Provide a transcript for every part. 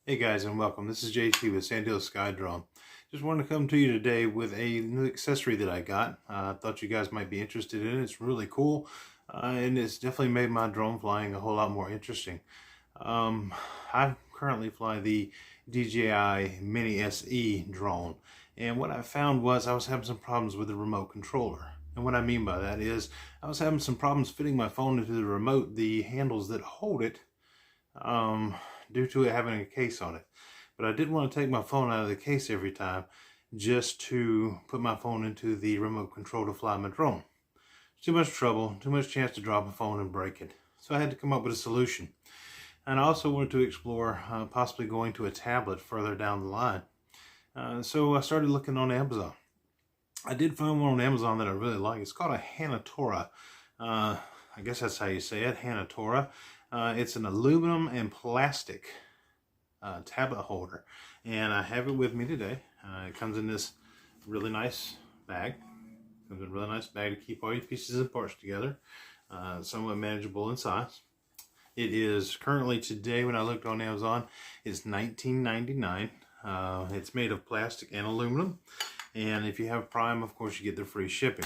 Hey guys, and welcome. This is JT with Sandhill Sky Drone. Just wanted to come to you today with a new accessory that I got. I thought you guys might be interested in it. It's really cool, and it's definitely made my drone flying a whole lot more interesting. I currently fly the DJI Mini SE drone, and what I found was I was having some problems with the remote controller. And what I mean by that is I was having some problems fitting my phone into the remote, the handles that hold it, due to it having a case on it. But I didn't want to take my phone out of the case every time just to put my phone into the remote control to fly my drone. Too much trouble, too much chance to drop a phone and break it. So I had to come up with a solution. And I also wanted to explore possibly going to a tablet further down the line. So I started looking on Amazon. I did find one on Amazon that I really like. It's called a Hanatora. I guess that's how you say it, Hanatora. It's an aluminum and plastic tablet holder, and I have it with me today. It comes in this really nice bag. Comes in a really nice bag to keep all your pieces and parts together. Somewhat manageable in size. It is currently, today when I looked on Amazon, it's $19.99. It's made of plastic and aluminum, and if you have Prime, of course, you get the free shipping.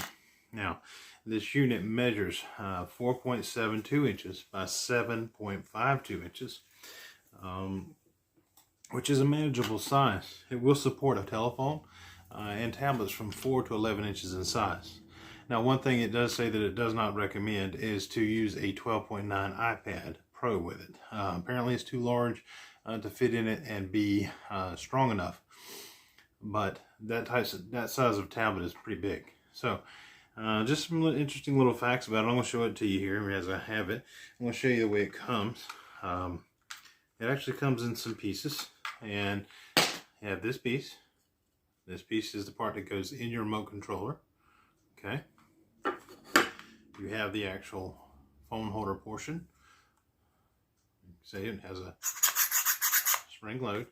Now, this unit measures 4.72 inches by 7.52 inches, which is a manageable size. It will support a telephone and tablets from 4 to 11 inches in size. Now, one thing it does say that it does not recommend is to use a 12.9 iPad Pro with it. Apparently, it's too large to fit in it and be strong enough. But that size of tablet is pretty big. So, just some interesting little facts about it. I'm going to show it to you here as I have it. I'm going to show you the way it comes. It actually comes in some pieces, and you have this piece. This piece is the part that goes in your remote controller. Okay. You have the actual phone holder portion. See, it has a spring load,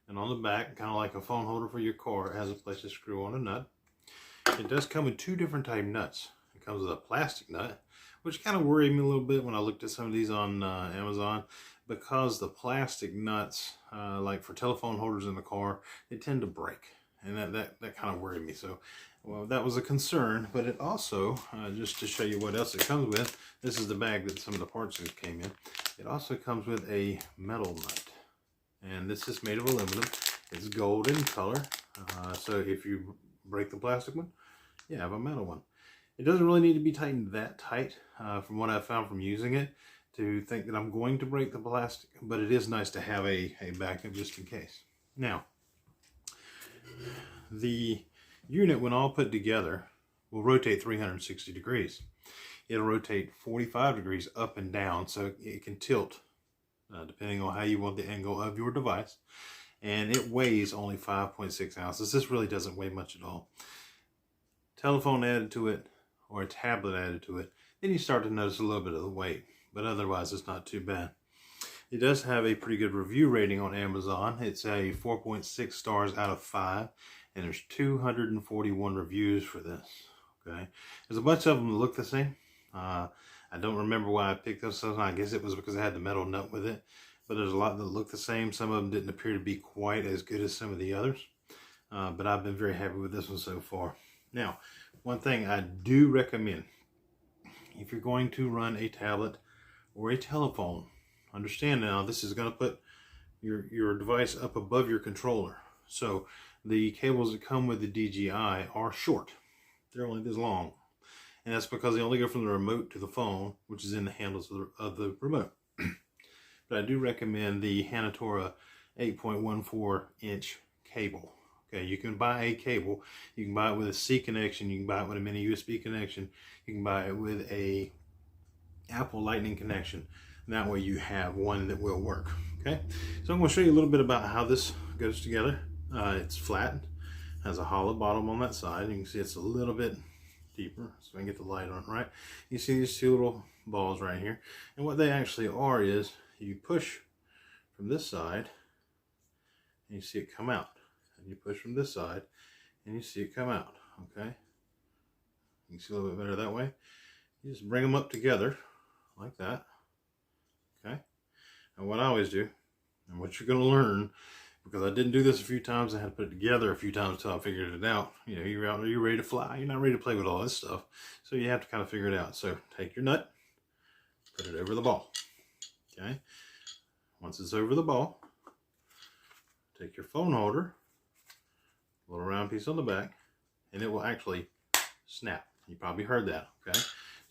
and on the back, kind of like a phone holder for your car, it has a place to screw on a nut. It does come with two different type nuts. It comes with a plastic nut, which kind of worried me a little bit when I looked at some of these on Amazon, because the plastic nuts, like for telephone holders in the car, they tend to break, and that kind of worried me. So, well, that was a concern. But it also, just to show you what else it comes with, this is the bag that some of the parts came in. It also comes with a metal nut, and this is made of aluminum. It's gold in color, so if you break the plastic one, you have a metal one. It doesn't really need to be tightened that tight, from what I've found from using it, to think that I'm going to break the plastic, but it is nice to have a backup just in case. Now, the unit, when all put together, will rotate 360 degrees. It'll rotate 45 degrees up and down, so it can tilt depending on how you want the angle of your device. And it weighs only 5.6 ounces. This really doesn't weigh much at all. Telephone added to it, or a tablet added to it, then you start to notice a little bit of the weight, but otherwise it's not too bad. It does have a pretty good review rating on Amazon. It's a 4.6 stars out of 5, and there's 241 reviews for this. Okay, there's a bunch of them that look the same. I don't remember why I picked those. I guess it was because I had the metal nut with it. But there's a lot that look the same. Some of them didn't appear to be quite as good as some of the others. But I've been very happy with this one so far. Now, one thing I do recommend, if you're going to run a tablet or a telephone, understand now this is going to put your device up above your controller. So the cables that come with the DJI are short. They're only this long. And that's because they only go from the remote to the phone, which is in the handles of the remote. But I do recommend the Hanatora 8.14 inch cable. Okay, you can buy a cable. You can buy it with a C connection. You can buy it with a mini USB connection. You can buy it with a Apple Lightning connection. And that way you have one that will work. Okay, so I'm going to show you a little bit about how this goes together. It's flat, has a hollow bottom on that side. You can see it's a little bit deeper, so I can get the light on it right. You see these two little balls right here, and what they actually are is you push from this side and you see it come out, and you push from this side and you see it come out. Okay, you can see a little bit better that way. You just bring them up together like that. Okay, and what I always do And what you're going to learn, because I didn't do this a few times, I had to put it together a few times until I figured it out. You know, you're out there, you're ready to fly. You're not ready to play with all this stuff. So you have to kind of figure it out. So take your nut, put it over the ball. Okay. Once it's over the ball, take your phone holder, a little round piece on the back, and it will actually snap. You probably heard that. Okay.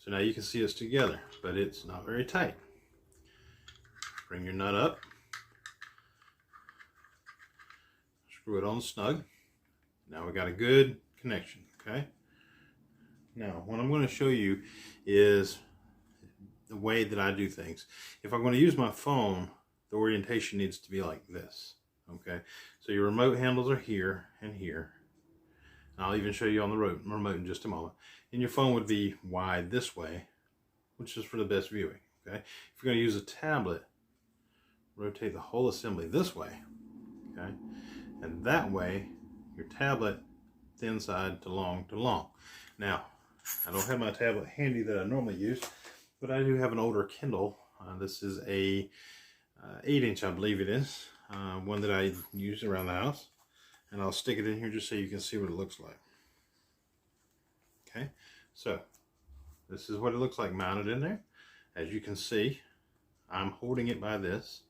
So now you can see it's together, but it's not very tight. Bring your nut up. Screw it on snug. Now we got a good connection, okay? Now, what I'm going to show you is the way that I do things. If I'm going to use my phone, the orientation needs to be like this, okay? So your remote handles are here and here. And I'll even show you on the remote in just a moment. And your phone would be wide this way, which is for the best viewing, okay? If you're going to use a tablet, rotate the whole assembly this way, okay? And that way, your tablet, thin side to long to long. Now, I don't have my tablet handy that I normally use, but I do have an older Kindle. This is a 8-inch, I believe it is, one that I use around the house. And I'll stick it in here just so you can see what it looks like. Okay, so this is what it looks like mounted in there. As you can see, I'm holding it by this,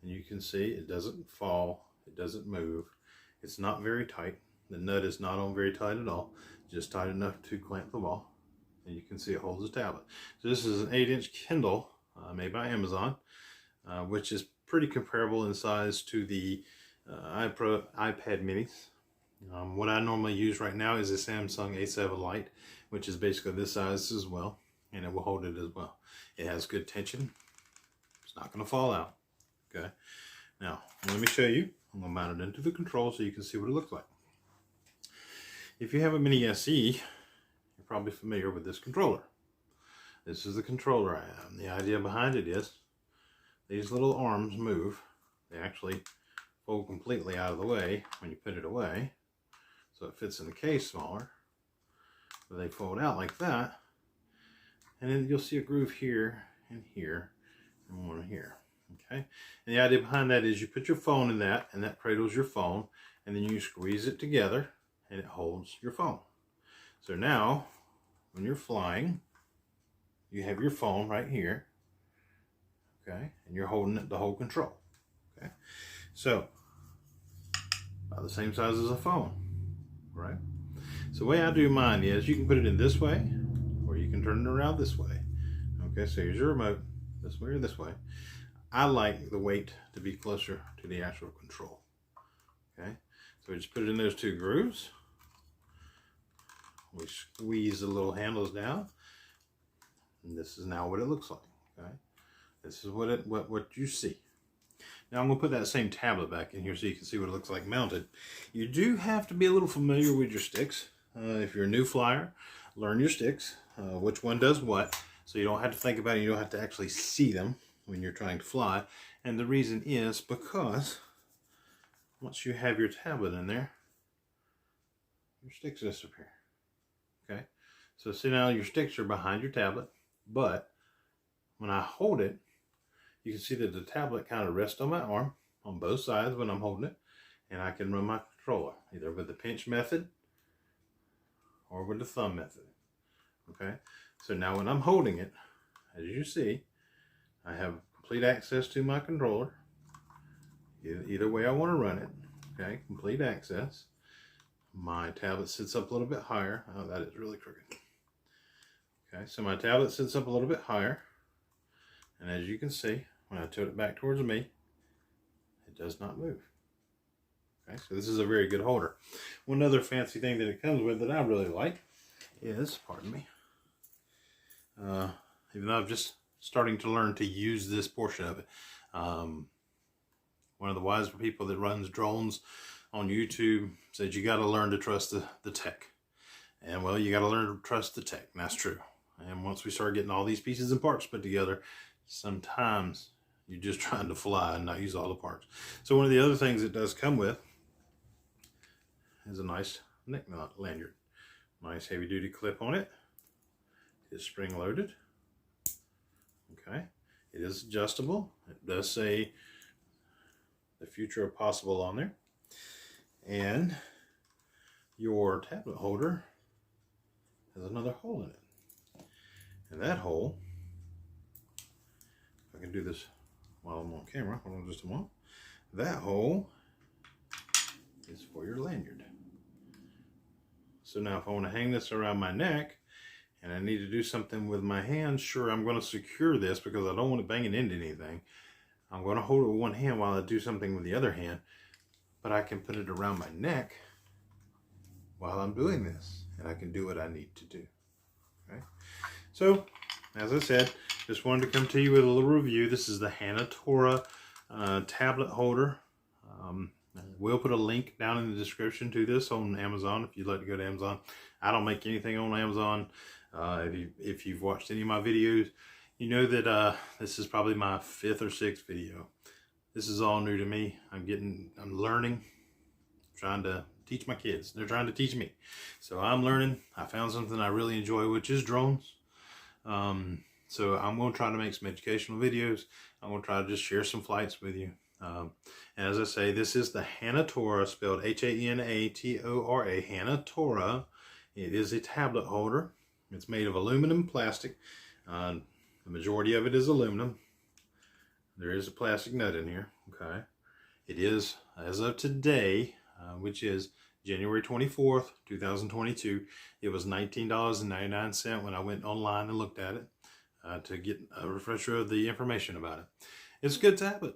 and you can see it doesn't fall. It doesn't move. It's not very tight. The nut is not on very tight at all. Just tight enough to clamp the ball. And you can see it holds the tablet. So this is an 8-inch Kindle made by Amazon, which is pretty comparable in size to the iPad minis. What I normally use right now is a Samsung A7 Lite, which is basically this size as well. And it will hold it as well. It has good tension. It's not going to fall out. Okay. Now, let me show you. I'm going to mount it into the control so you can see what it looks like. If you have a Mini SE, you're probably familiar with this controller. This is the controller I have. The idea behind it is these little arms move. They actually fold completely out of the way when you put it away. So it fits in the case smaller. But they fold out like that. And then you'll see a groove here and here and one here. Okay, and the idea behind that is you put your phone in that, and that cradles your phone, and then you squeeze it together, and it holds your phone. So now, when you're flying, you have your phone right here, okay, and you're holding it the whole control, okay. So, about the same size as a phone, right? So the way I do mine is you can put it in this way, or you can turn it around this way. Okay, so here's your remote, this way or this way. I like the weight to be closer to the actual control. Okay, so we just put it in those two grooves. We squeeze the little handles down, and this is now what it looks like. Okay, this is what you see. Now I'm going to put that same tablet back in here so you can see what it looks like mounted. You do have to be a little familiar with your sticks. If you're a new flyer, learn your sticks, which one does what, so you don't have to think about it. You don't have to actually see them when you're trying to fly. And the reason is because once you have your tablet in there, your sticks disappear. Okay, so see, now your sticks are behind your tablet, but when I hold it, you can see that the tablet kind of rests on my arm on both sides when I'm holding it, and I can run my controller either with the pinch method or with the thumb method. Okay, so now when I'm holding it, as you see, I have complete access to my controller. Either way I want to run it. Okay, complete access. My tablet sits up a little bit higher. Oh, that is really crooked. Okay, so my tablet sits up a little bit higher. And as you can see, when I tilt it back towards me, it does not move. Okay, so this is a very good holder. One other fancy thing that it comes with that I really like is, pardon me, even though I'm just starting to learn to use this portion of it. One of the wise people that runs drones on YouTube said you got to learn to trust the tech. And well, you got to learn to trust the tech, and that's true. And once we start getting all these pieces and parts put together, sometimes you're just trying to fly and not use all the parts. So one of the other things it does come with is a nice neck lanyard. Nice heavy duty clip on it. It's spring loaded. Okay, it is adjustable. It does say the future of possible on there. And your tablet holder has another hole in it. And that hole, if I can do this while I'm on camera, hold on just a moment. That hole is for your lanyard. So now if I want to hang this around my neck and I need to do something with my hands, sure, I'm going to secure this because I don't want to bang it into anything. I'm going to hold it with one hand while I do something with the other hand, but I can put it around my neck while I'm doing this, and I can do what I need to do. Okay? So, as I said, just wanted to come to you with a little review. This is the Hanatora tablet holder. We'll put a link down in the description to this on Amazon if you'd like to go to Amazon. I don't make anything on Amazon. If you've watched any of my videos, you know that this is probably my 5th or 6th video. This is all new to me. I'm learning, trying to teach my kids. They're trying to teach me. So I'm learning. I found something I really enjoy, which is drones. So I'm going to try to make some educational videos. I'm going to try to just share some flights with you. And as I say, this is the Hanatora, spelled H-A-N-A-T-O-R-A, Hanatora. It is a tablet holder. It's made of aluminum plastic. The majority of it is aluminum. There is a plastic nut in here. Okay. It is, as of today, which is January 24th, 2022, it was $19.99 when I went online and looked at it to get a refresher of the information about it. It's a good tablet.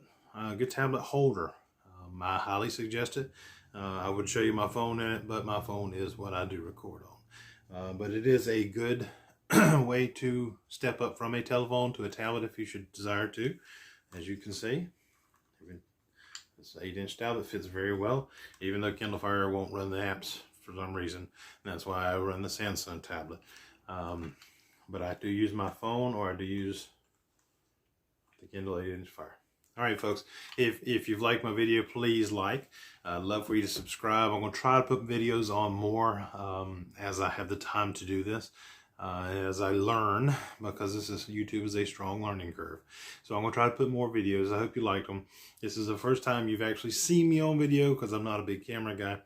Good tablet holder. I highly suggest it. I would show you my phone in it, but my phone is what I do record on. But it is a good way to step up from a telephone to a tablet if you should desire to. As you can see, this 8-inch tablet fits very well, even though Kindle Fire won't run the apps for some reason. And that's why I run the Samsung tablet. But I do use my phone, or I do use the Kindle 8-inch Fire. All right, folks, if you've liked my video, please like. I'd love for you to subscribe. I'm going to try to put videos on more as I have the time to do this, as I learn, because YouTube is a strong learning curve. So I'm going to try to put more videos. I hope you liked them. This is the first time you've actually seen me on video because I'm not a big camera guy.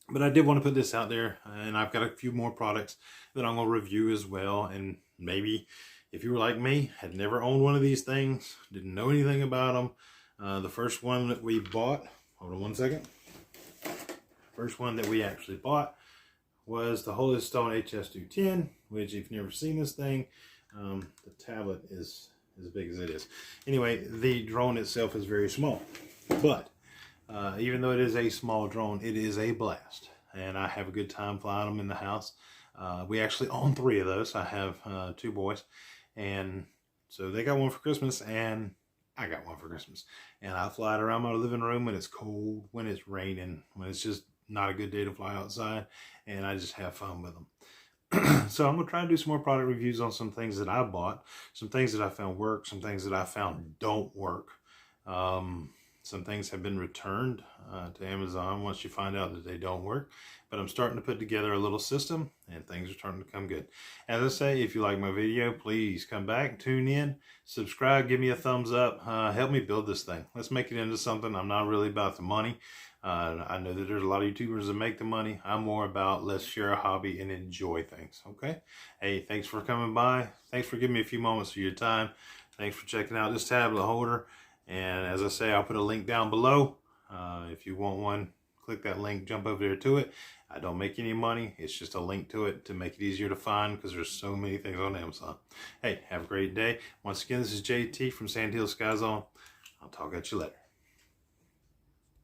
But I did want to put this out there, and I've got a few more products that I'm going to review as well, and maybe if you were like me, had never owned one of these things, didn't know anything about them, the first one that we bought, hold on one second, first one that we actually bought was the Holy Stone HS210, which if you've never seen this thing, the tablet is as big as it is. Anyway, the drone itself is very small, but even though it is a small drone, it is a blast, and I have a good time flying them in the house. We actually own 3 of those. I have 2 boys. And so they got one for Christmas, and I got one for Christmas. And I fly it around my living room when it's cold, when it's raining, when it's just not a good day to fly outside. And I just have fun with them. So I'm going to try to do some more product reviews on some things that I bought, some things that I found work, some things that I found don't work. Some things have been returned to Amazon once you find out that they don't work. But I'm starting to put together a little system, and things are starting to come good. As I say, if you like my video, please come back, tune in, subscribe, give me a thumbs up, help me build this thing. Let's make it into something. I'm not really about the money. I know that there's a lot of YouTubers that make the money. I'm more about let's share a hobby and enjoy things, okay? Hey, thanks for coming by. Thanks for giving me a few moments of your time. Thanks for checking out this tablet holder. And as I say, I'll put a link down below. If you want one, click that link, jump over there to it. I don't make any money. It's just a link to it to make it easier to find because there's so many things on Amazon. Hey, have a great day. Once again, this is JT from Sand Hill Sky Zone. I'll talk at you later.